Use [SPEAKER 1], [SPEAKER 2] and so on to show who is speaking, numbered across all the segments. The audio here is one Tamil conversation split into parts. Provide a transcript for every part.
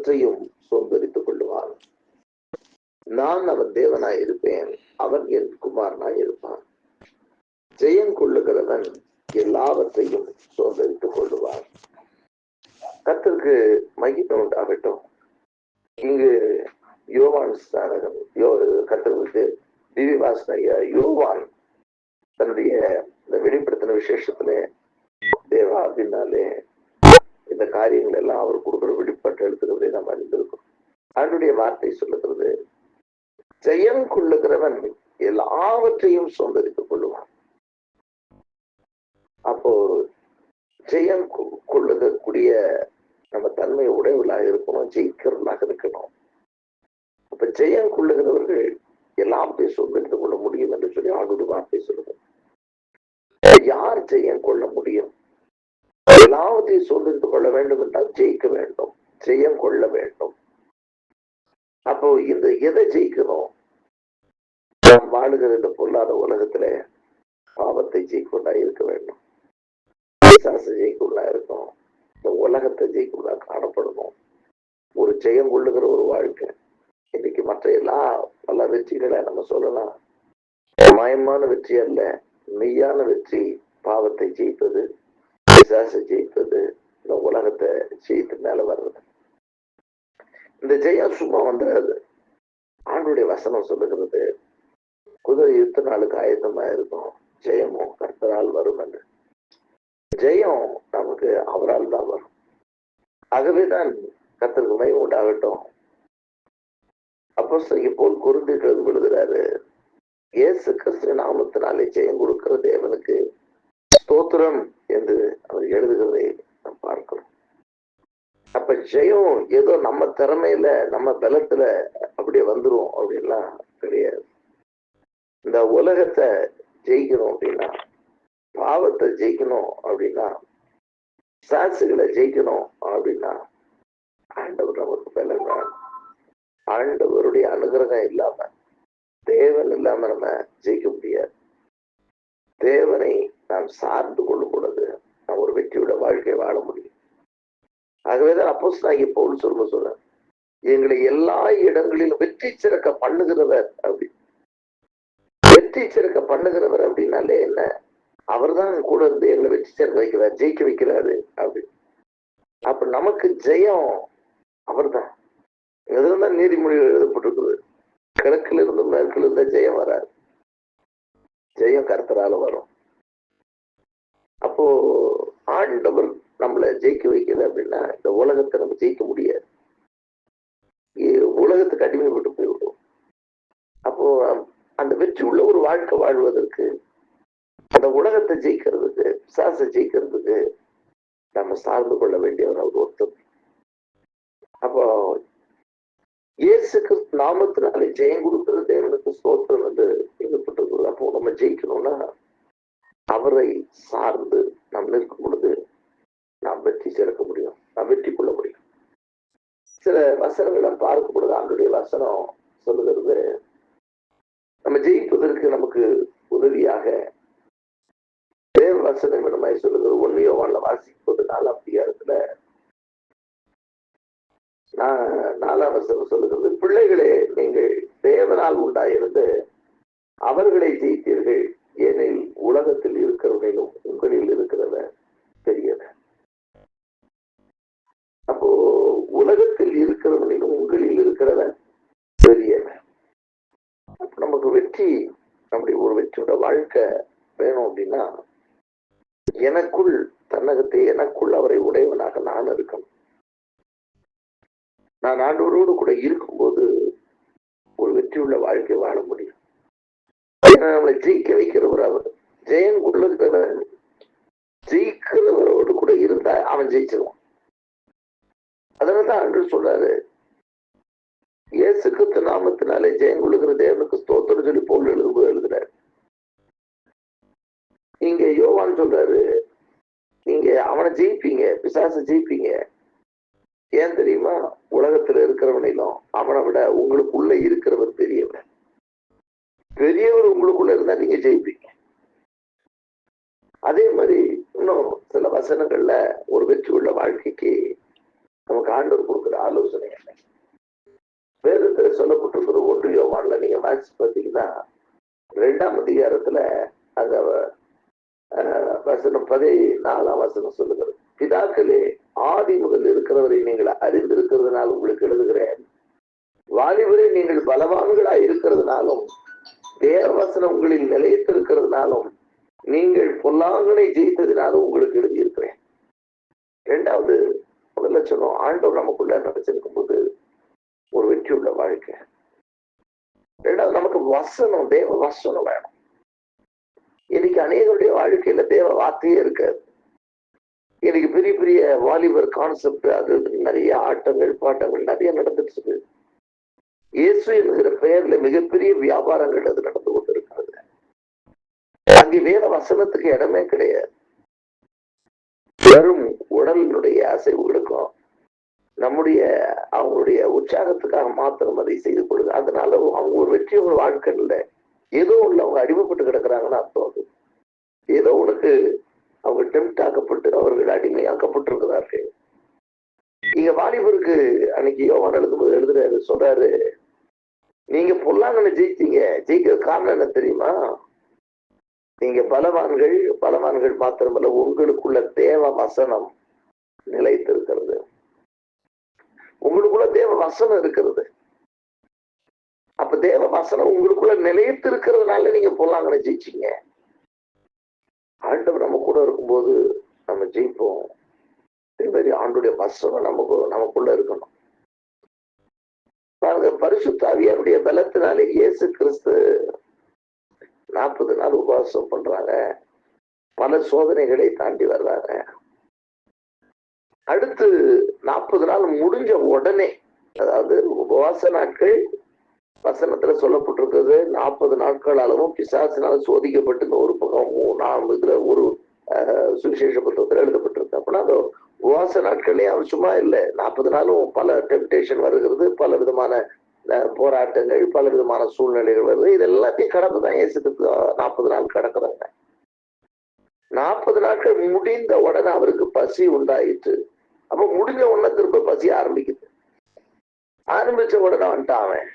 [SPEAKER 1] எல்லாவற்றையும் சுதந்திரித்துக் கொள்ளுவான். நான் அவன் தேவனாய் இருப்பேன், அவன் என் குமாரனாய் இருப்பான். ஜெயம் கொள்ளுகிறவன் எல்லாவற்றையும் சுதந்திரித்துக் கொள்ளுவான். கர்த்தருக்கு மகிமை உண்டாகட்டும். இங்கு யோவான் ஸ்நானகன் கர்த்தருக்கு திவ்ய வாசனையா யோவான் தன்னுடைய இந்த வெளிப்படுத்தின விசேஷத்துல தேவா அப்படின்னாலே இந்த காரியங்கள் எல்லாம் அவர் கொடுக்கிற வெளிப்பாட்டு எழுத்துக்கிறதை நாம் அறிந்திருக்கோம். அவனுடைய வார்த்தை சொல்லுகிறது, ஜெயம் கொள்ளுகிறவன் எல்லாவற்றையும் சுதந்திரித்துக் கொள்ளுவான். அப்போ ஜெயம் கொள்ளுகக்கூடிய நம்ம தன்மை உடையவர்களாக இருக்கணும், ஜெயிக்கிறவர்களாக இருக்கணும். அப்ப ஜெயம் கொள்ளுகிறவர்கள் எல்லாத்தையும் சுதந்திரித்துக் கொள்ள முடியும் என்று சொல்லி ஆண்டோட வார்த்தை சொல்லுது. யார் ஜெயம் கொள்ள முடியும்? எல்லாவற்றையும் சுதந்திரித்துக் கொள்ள வேண்டும் என்றால் ஜெயிக்க வேண்டும், ஜெயம் கொள்ள வேண்டும். அப்போ இந்த எதை ஜெயிக்கணும்? நாம் வாழுகிற இந்த பொருளாத உலகத்துல பாவத்தை ஜெயிக்கொண்டா இருக்க வேண்டும், ஜெயிக்கொண்டா இருக்கணும், இந்த உலகத்தை ஜெயிக்கொண்டா காணப்படணும். ஒரு ஜெயம் கொள்ளுகிற ஒரு வாழ்க்கை. இன்னைக்கு மற்ற எல்லா பல வெற்றிகளை நம்ம சொல்லலாம். மாயமான வெற்றி அல்ல, மெய்யான வெற்றி பாவத்தை ஜெயிப்பது, பிசாசை ஜெயிப்பது, இந்த உலகத்தை ஜெயித்து மேல வர்றது. இந்த ஜெயம் சும்மா வந்துடாது. ஆண்டுடைய வசனம் சொல்லுகிறது, குதிரை யுத்த நாளுக்கு ஆயத்தமா இருக்கும், ஜெயமும் கர்த்தரால் வரும் என்று. ஜெயம் நமக்கு அவரால் தான் வரும். ஆகவேதான் கர்த்தருக்கு மகிமை உண்டாகட்டும். அப்போ போல் குருந்திட்டு விழுகிறாரு, இயேசு கிறிஸ்து நாமத்தினாலே ஜெயம் கொடுக்கிற தேவனுக்கு ஸ்தோத்திரம் என்று அவர் எழுதுகிறதை நாம் பார்க்கிறோம். அப்ப ஜெயம் ஏதோ நம்ம திறமையில நம்ம பலத்துல அப்படியே வந்துரும் அப்படின்லாம் கிடையாது. இந்த உலகத்தை ஜெயிக்கணும் அப்படின்னா, பாவத்தை ஜெயிக்கணும் அப்படின்னா, சாட்சிகளை ஜெயிக்கணும் அப்படின்னா ஆண்டவர் நமக்கு பலன். ஆண்டவருடைய அனுகிரகம் இல்லாம, தேவன் இல்லாம நம்ம ஜெயிக்க முடியாது. தேவனை நாம் சார்ந்து கொள்ளும் பொழுது நாம் ஒரு வெற்றியோட வாழ்க்கையை வாழ முடியும். ஆகவேதான் அப்போஸ்தலனாகிய பவுல் சொல்ல எங்களை எல்லா இடங்களிலும் வெற்றி சிறக்க பண்ணுகிறவர் அப்படி. வெற்றி சிறக்க பண்ணுகிறவர் அப்படின்னாலே என்ன? அவர் தான் கூட இருந்து எங்களை வெற்றி சிறக்க வைக்கிறார், ஜெயிக்க வைக்கிறாரு அப்படி. அப்ப நமக்கு ஜெயம் அவர் தான். எதுதான் நீதிமொழிகள் எழுதப்பட்டிருக்குது, கிழக்குல இருந்து மேற்குல இருந்த ஜெயம் வராது, ஜெயம் கர்த்தரால வரும். அப்போ ஆண்டவர் நம்மளை ஜெயிக்க வைக்கிறது அப்படின்னா இந்த உலகத்தை நம்ம ஜெயிக்க முடியாது, உலகத்துக்கு அடிமைப்பட்டு போய்விடும். அப்போ அந்த வெற்றி உள்ள ஒரு வாழ்க்கை வாழ்வதற்கு, அந்த உலகத்தை ஜெயிக்கிறதுக்கு, பிசாசை ஜெயிக்கிறதுக்கு நம்ம சார்ந்து கொள்ள வேண்டியவர் அவர் ஒருத்தர். அப்போ இயேசு கிறிஸ்து நாமத்தினாலே ஜெயம் கொடுக்கிற தேவனுக்கு ஸ்தோத்திரம் என்று எழுதப்பட்டிருக்கிறது. அப்போ நம்ம ஜெயிக்கணும்னா அவரை சார்ந்து நாம் நிற்கும் பொழுது நாம் வெற்றி சேர்க்க முடியும், நாம் வெற்றி கொள்ள முடியும். சில வசனங்களை பார்க்கும் பொழுது ஆண்டுடைய வசனம் சொல்லுகிறது, நம்ம ஜெயிப்பதற்கு நமக்கு உதவியாக தேவ வசனம் என்னமாய் சொல்லுகிறது. 1 யோவான்ல வாசிப்பது 4ஆம் அதிகாரத்துல 4ஆம் வசனம் சொல்லுகிறது, பிள்ளைகளே நீங்கள் தேவனால் உண்டாயிருந்து அவர்களை ஜெயித்தீர்கள், ஏனில் உலகத்தில் இருக்கிறவர்களும் உங்களில் இருக்கிறவன் பெரியவன். அப்போ உலகத்தில் இருக்கிறவனிலும் உங்களில் இருக்கிறவன் பெரியவன். அப்ப நமக்கு வெற்றி, நம்முடைய ஒரு வெற்றியோட வாழ்க்கை வேணும் அப்படின்னா எனக்குள் தன்னகத்தை, எனக்குள் அவரை உடையவனாக நான் இருக்கணும். நான் ஆண்டவரோடு கூட இருக்கும்போது ஒரு வெற்றியுள்ள வாழ்க்கை வாழ முடியும். நம்மளை ஜெயிக்க வைக்கிறவர் அவர். ஜெயம் கொள்ளுகிறவன் ஜெயிக்கிறவரோடு கூட இருந்தா அவன் ஜெயிச்சிருவான். அதனாலதான் ஆண்டவர் சொல்றாரு, இயேசு கிறிஸ்து நாமத்தினாலே ஜெயம் கொள்ளுகிற தேவனுக்கு ஸ்தோத்திரம் சொல்லி பவுல் எழுதுறாரு. இங்க யோவான் சொல்றாரு, நீங்க அவனை ஜெயிப்பீங்க, பிசாசை ஜெயிப்பீங்க. ஏன் தெரியுமா? உலகத்துல இருக்கிறவனிலும் அவனை விட உங்களுக்குள்ள இருக்கிறவர் பெரியவர். பெரியவர் உங்களுக்குள்ள இருந்தா நீங்க ஜெயிப்பீங்க. அதே மாதிரி இன்னும் சில வசனங்கள்ல ஒரு வெற்றி உள்ள வாழ்க்கைக்கு நமக்கு ஆண்டவர் கொடுக்குற ஆலோசனை, சொல்லப்பட்டிருக்கிற 1 யோவான்ல நீங்க வாசிச்சு பார்த்தீங்கன்னா 2ஆம் அதிகாரத்துல அங்க வசனம் 14ஆம் வசனம் சொல்லுகிறது, பிதாக்களே ஆதி முதல் இருக்கிறவரை நீங்கள் அறிந்திருக்கிறதுனால உங்களுக்கு எழுதுகிறேன். வாலிபரை நீங்கள் பலவான்களாய் இருக்கிறதுனாலும் தேவவசனம் உங்களில் நிலைத்திருக்கிறதுனாலும் நீங்கள் பொல்லாங்கனை ஜெயித்ததினாலும் உங்களுக்கு எழுதியிருக்கிறேன். 2வது முதல்ல சொன்னோம், ஆண்டவர் நமக்குள்ள நினைச்சிருக்கும் போது ஒரு வெற்றியுள்ள வாழ்க்கை. 2வது நமக்கு வசனம், தேவ வசனம் வேணும். இன்னைக்கு அநேகருடைய வாழ்க்கையில தேவ வார்த்தையே இருக்காது. இன்னைக்கு பெரிய பெரிய வாலிபர் கான்செப்ட், அது நிறைய ஆட்டங்கள் பாட்டங்கள் நிறைய நடந்துட்டு இருக்கு. இயேசு என்கிற பெயர்ல மிகப்பெரிய வியாபாரங்கள் அது நடந்து கொண்டு இருக்கிறது. அங்கே வேத வசனத்துக்கு இடமே கிடையாது. வெறும் உடலினுடைய அசைவுகளுக்கும் நம்முடைய அவங்களுடைய உற்சாகத்துக்காக மாத்திரம் அதை செய்து கொடுங்க. அதனால அவங்க ஒரு வெற்றியோட வாழ்க்கை இல்லை, ஏதோ ஒண்ணு அவங்க அடிமைப்பட்டு கிடக்குறாங்கன்னு அர்த்தம். அது ஏதோ உனக்கு அவங்க டெம்ட் ஆக்கப்பட்டு அவர்கள் அடிமையாக்கப்பட்டிருக்கிறார்கள். இங்க வாலிபருக்கு அன்னைக்கு யோவான் எழுதும்போது எழுதுறாரு, சொல்றாரு, நீங்க பொல்லாங்கன்னு ஜெயிச்சீங்க. ஜெயிக்கிற காரணம் என்ன தெரியுமா? நீங்க பலவான்கள் மாத்திரமல்ல, உங்களுக்குள்ள தேவ வசனம் நிலைத்திருக்கிறது. உங்களுக்குள்ள தேவ வசனம் இருக்கிறது. அப்ப தேவ வசனம் உங்களுக்குள்ள நிலையத்து இருக்கிறதுனால நீங்க பொல்லாங்கன்னு ஜெயிச்சீங்க. ஆண்டவர் நம்ம கூட இருக்கும்போது நம்ம ஜெயிப்போம். இதே மாதிரி ஆண்டுடைய வசனம் நமக்குள்ள இருக்கணும். பாருங்க, பரிசுத்த ஆவியாருடைய பலத்தினாலே இயேசு கிறிஸ்து 40 நாள் உபவாசம் பண்றாங்க. பல சோதனைகளை தாண்டி வர்றாங்க. அடுத்து 40 நாள் முடிஞ்ச உடனே, அதாவது உபவாச நாட்கள் வசனத்துல சொல்லப்பட்டிருக்கிறது 40 நாட்கள் அளவும் பிசாசினால சோதிக்கப்பட்டு ஒரு பக்கம் 3ஆம் இதுல ஒரு சுவிசேஷ புத்தகத்துல எழுதப்பட்டிருக்கு. அப்படின்னா அந்த உபவாச நாட்களே அவர் சும்மா இல்லை, 40 நாளும் பல டெம்டேஷன் வருகிறது, பல விதமான போராட்டங்கள், பல விதமான சூழ்நிலைகள் வருது. இது எல்லாத்தையும் கடந்துதான் இயேசுக்கு 40 நாள் கடக்குறாங்க. 40 நாட்கள் முடிந்த உடனே அவருக்கு பசி உண்டாயிற்று. அப்ப முடிஞ்ச உடனே திரும்ப பசி ஆரம்பிக்குது. ஆரம்பிச்ச உடனே வந்துட்டான் அவன்.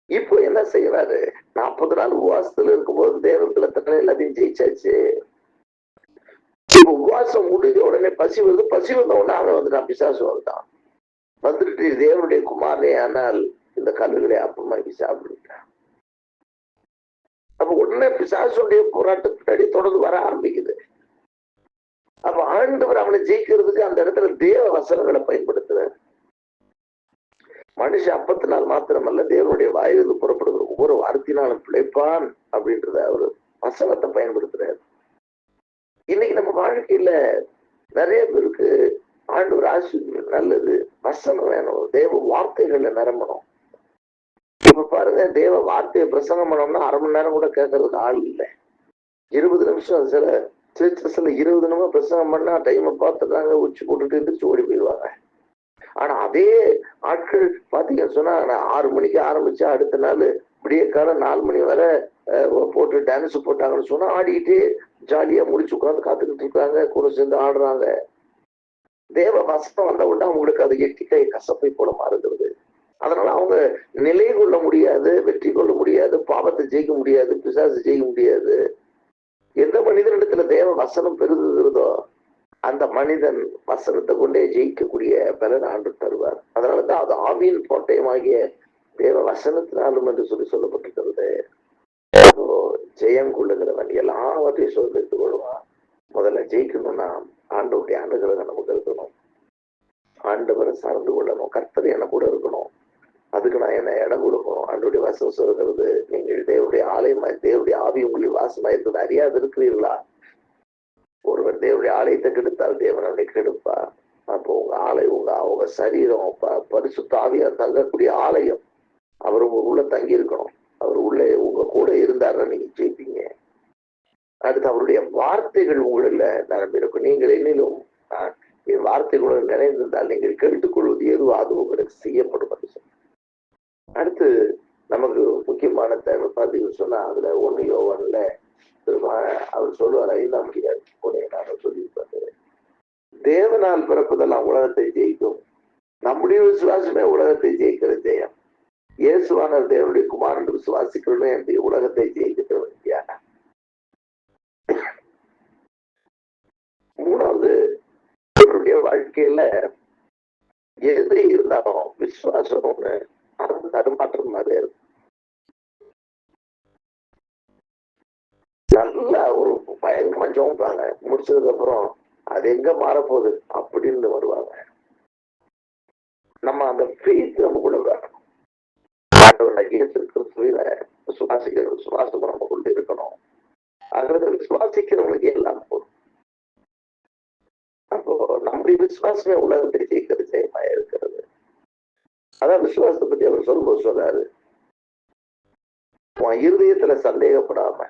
[SPEAKER 1] இப்போ என்ன செய்யறாரு? 40 நாள் உபவாசத்துல இருக்கும்போது தேவத்துல தன்னை எல்லாத்தையும் ஜெயிச்சாச்சு. இப்போ உபவாசம் முடிஞ்ச உடனே பசி வருது. பசி வந்த உடனே அவன் வந்துட்டான், பிசாசு வந்துட்டான். வந்துட்டு தேவனுடைய குமாரனே ஆனால் இந்த கல்லுகளை அப்பமாக்கி சாப்பிடுட்டான். அப்ப உடனே பிசாசுடைய போராட்டத்தினடி தொடர்ந்து வர ஆரம்பிக்குது. அப்ப ஆண்டவர் அவனை ஜெயிக்கிறதுக்கு அந்த இடத்துல தேவ வசனங்களை பயன்படுத்துறாரு. மனுஷன் அப்பத்தினால் மாத்திரமல்ல, தேவனுடைய வாயிலிருந்து புறப்படுகிற ஒவ்வொரு வார்த்தையினாலும் பிழைப்பான் அப்படின்றத அவரு வசனத்தை பயன்படுத்துறாரு. இன்னைக்கு நம்ம வாழ்க்கையில நிறைய பேருக்கு ஆண்டவர் ஆசீர்வாதம் நல்லது, வசனம் வேணும், தேவ வார்த்தைகள்ல நிரம்பணும். இப்ப பாருங்க, தேவ வார்த்தையை பிரசங்கம் பண்ணோம்னா 1/2 மணி நேரம் கூட கேட்கறதுக்கு ஆள் இல்லை. 20 நிமிஷம், சில சர்ச்சஸ்ல 20 நிமிஷம் பிரசங்கம் பண்ணா டைமை பார்த்துட்டாங்க, உச்சி போட்டுட்டு எந்திரிச்சு ஓடி போயிடுவாங்க. ஆனா அதே ஆட்கள் பாத்தீங்கன்னு சொன்னா 6 மணிக்கு ஆரம்பிச்சா அடுத்த நாள் விடிய காலம் 4 மணி வரை போட்டு டான்ஸ் போட்டாங்கன்னு சொன்னா ஆடிக்கிட்டே ஜாலியா முடிச்சு உட்காந்து காத்துக்கிட்டு இருக்காங்க, கூட சேர்ந்து ஆடுறாங்க. தேவ வசனம் வந்த உடனே அவங்களுக்கு அது எட்டிக்கை கசப்பை போல மாறுகிறது. அதனால அவங்க நிலை கொள்ள முடியாது, வெற்றி கொள்ள முடியாது, பாவத்தை ஜெயிக்க முடியாது, பிசாசு ஜெயிக்க முடியாது. எந்த மனிதனிடத்துல தேவ வசனம் பெருகுகிறதோ அந்த மனிதன் வசனத்தை கொண்டே ஜெயிக்கக்கூடிய பலன் ஆண்டு தருவார். அதனாலதான் அது ஆவியின் கோட்டையமாகிய தேவ வசனத்தினாலும் என்று சொல்லப்பட்டிருக்கிறது. ஜெயம் கொள்ளுகிறவன் எல்லாவற்றையும் சுதந்திரித்துக் கொள்வான். முதல்ல ஜெயிக்கணும்னா ஆண்டவருடைய அனுகிரகம் நமக்கு இருக்கணும், ஆண்டவரை சார்ந்து கொள்ளணும், கர்த்தர் என கூட இருக்கணும். அதுக்கு நான் என்ன இடம் கொடுக்கணும். ஆண்டவருடைய வசனம் சொல்கிறது, நீங்கள் தேவனுடைய ஆலயமாய் தேவனுடைய ஆவி உங்களில் வாசமாய் இருந்தது அறியாது இருக்கிறீர்களா? ஒருவர் தேவனுடைய ஆலயத்தை கெடுத்தால் தேவன் அவனை கெடுப்பா. அப்போ உங்க ஆலயம் உங்க சரீரம் பரிசுத்த ஆவியா தங்கக்கூடிய ஆலயம். அவர் உங்க உள்ள தங்கி இருக்கணும். அவர் உள்ளே உங்க கூட இருந்தாருன்னா நீங்க ஜெயிப்பீங்க. அடுத்து அவருடைய வார்த்தைகள் உங்களில் நிரம்பி இருக்கும். நீங்கள் என்னிலும் என் வார்த்தைகளுடன் நிறைந்திருந்தால் நீங்கள் கெடுத்துக் கொள்வது எதுவோ அது உங்களுக்கு செய்யப்படும். அடுத்து நமக்கு முக்கியமான தேவை பார்த்தீங்கன்னு சொன்னா அதுல 1 யோவான்ல அவர் சொல்லுவார், 5ஆம் அதிகாரம் 1 சொல்லியிருப்பாரு, தேவனால் பிறப்பதெல்லாம் உலகத்தை ஜெயிக்கும், நம்முடைய விசுவாசமே உலகத்தை ஜெயிக்கிற ஜெயம். இயேசுவானவர் தேவனுடைய குமாரன் விசுவாசிக்கிறவன் என்று உலகத்தை ஜெயிக்கிறவன் யார்? மூணாவது, அவருடைய வாழ்க்கையில எது இருந்தாலும் விசுவாசம் ஒண்ணு அது தடுமாற்றம் மாதிரி இருக்கும். நல்லா ஒரு பயங்கரமா ஜோம்பாங்க, முடிச்சதுக்கு அப்புறம் அது எங்க மாறப்போகுது அப்படின்னு வருவாங்க. நம்ம அந்த ஃபெய்த் நமக்குள்ள வரணும். விசுவாசிக்கிற விசுவாசம் நம்ம கொண்டு இருக்கணும். அதுல விசுவாசிக்கிறவங்களுக்கு எல்லாம் போதும். அப்போ நம்முடைய விசுவாசமே உலகத்தை ஜெயிக்கிற ஜெயமா இருக்கிறது. அதான் விசுவாசத்தை பத்தி அவர் சொல்லும்போது சொல்றாரு, உன் இருதயத்துல சந்தேகப்படாம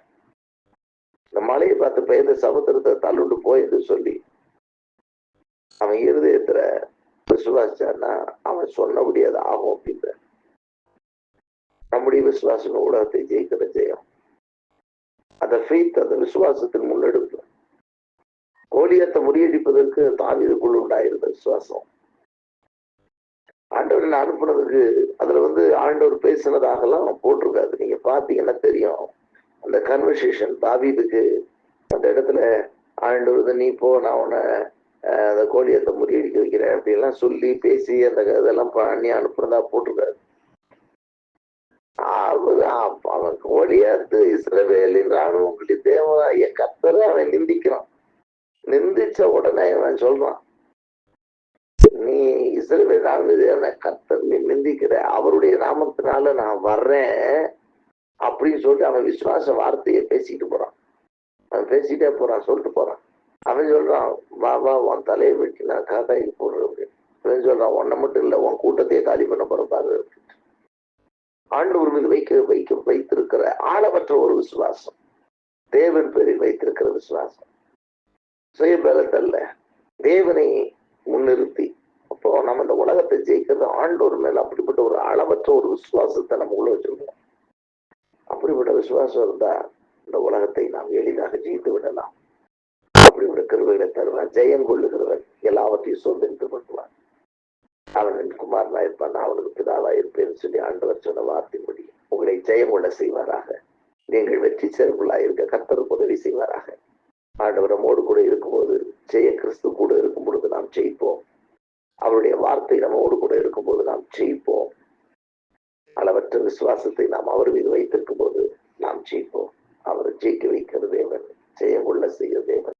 [SPEAKER 1] இந்த மலையை பார்த்து பெய்த சமுத்திரத்தை தள்ளுண்டு போயின்னு சொல்லி அவன் இருதயத்துல விசுவாசான்னா அவன் சொன்னபடி அது ஆகும் அப்படின்ற நம்முடைய விசுவாசம் உலகத்தை ஜெயிக்கிற ஜெயம். அந்த ஃபெய்த், அந்த விசுவாசத்தின் முன்னெடுப்பு. கோலியத்தை முறியடிப்பதற்கு தாவீதுக்குள் உண்டாயிருந்த விசுவாசம். ஆண்டவரை அனுப்புனதுக்கு அதுல ஆண்டவர் பேசினதாகலாம் போட்டிருக்காது. நீங்க பாத்தீங்கன்னா தெரியும். அந்த கன்வர்சேஷன் தாவீதுக்கு அந்த இடத்துல ஆண்டவர் நீ போ, நான் உன்னை அந்த கோலியத்தை முறியடிக்க வைக்கிறேன் அப்படின்லாம் சொல்லி பேசி அந்த இதெல்லாம் பண்ணி அனுப்புறதா போட்டிருக்காரு. அவன் கோலியாத்து இஸ்ரவேலின் ராணுவங்களுடைய தேவனாகிய கர்த்தரை அவன் நிந்திக்கிறான். நிந்திச்ச உடனே அவன் சொல்றான், நீ இஸ்ரவேல் ராணுவ கர்த்தர் நீ நிந்திக்கிற, அவருடைய நாமத்தினால நான் வர்றேன் அப்படின்னு சொல்லிட்டு அவன் விசுவாச வார்த்தையை பேசிட்டு போறான். அவன் பேசிட்டே போறான், சொல்லிட்டு போறான். அவன் சொல்றான், வா வா உன் தலையை வெட்டி நான் காத்தாய்க்கு போடுறேன் அப்படின்னு. அவன் சொல்றான், உன்னை மட்டும் இல்லை உன் கூட்டத்தையே காலி பண்ண போற பாரு. ஆண்டவர் மீது வைத்திருக்கிற ஆழமற்ற ஒரு விசுவாசம், தேவன் பேரில் வைத்திருக்கிற விசுவாசம், சுயபலத்தல்ல, தேவனை முன்னிறுத்தி. அப்போ நம்ம இந்த உலகத்தை ஜெயிக்கிறது ஆண்டவர் மேல அப்படிப்பட்ட ஒரு அளவற்ற ஒரு விசுவாசத்தை நம்ம உள்ள வச்சிருக்கோம். அப்படிப்பட்ட விசுவாசம் இருந்தா இந்த உலகத்தை நாம் எளிதாக ஜெயித்து விடலாம். அப்படிப்பட்ட கிருபைகளை தருவான். ஜெயம் கொள்ளுகிறவன் எல்லாவற்றையும் சுதந்திரித்துக் கொள்வான். அவன் என் குமாரனா இருப்பான், அவனுக்கு பிதாவா இருப்பேன்னு சொல்லி ஆண்டவர் சொன்ன வார்த்தையின்படி உங்களை ஜெயம் கொள்ள செய்வாராக. நீங்கள் வெற்றி சேர்வுள்ளா இருக்க கர்த்தருக்கு உதவி செய்வாராக. ஆண்டவர் நம்மோடு கூட இருக்கும்போது, ஜெய கிறிஸ்து கூட இருக்கும் பொழுது நாம் ஜெயிப்போம். அவருடைய வார்த்தை நம்மோடு கூட இருக்கும்போது நாம் ஜெயிப்போம். அளவற்ற விசுவாசத்தை நாம் அவர் மீது வைத்திருக்கும் போது நாம் ஜெயிப்போம். அவரை ஜெயிக்க வைக்கிற தேவன், ஜெயம் கொள்ள செய்கிற தேவன்.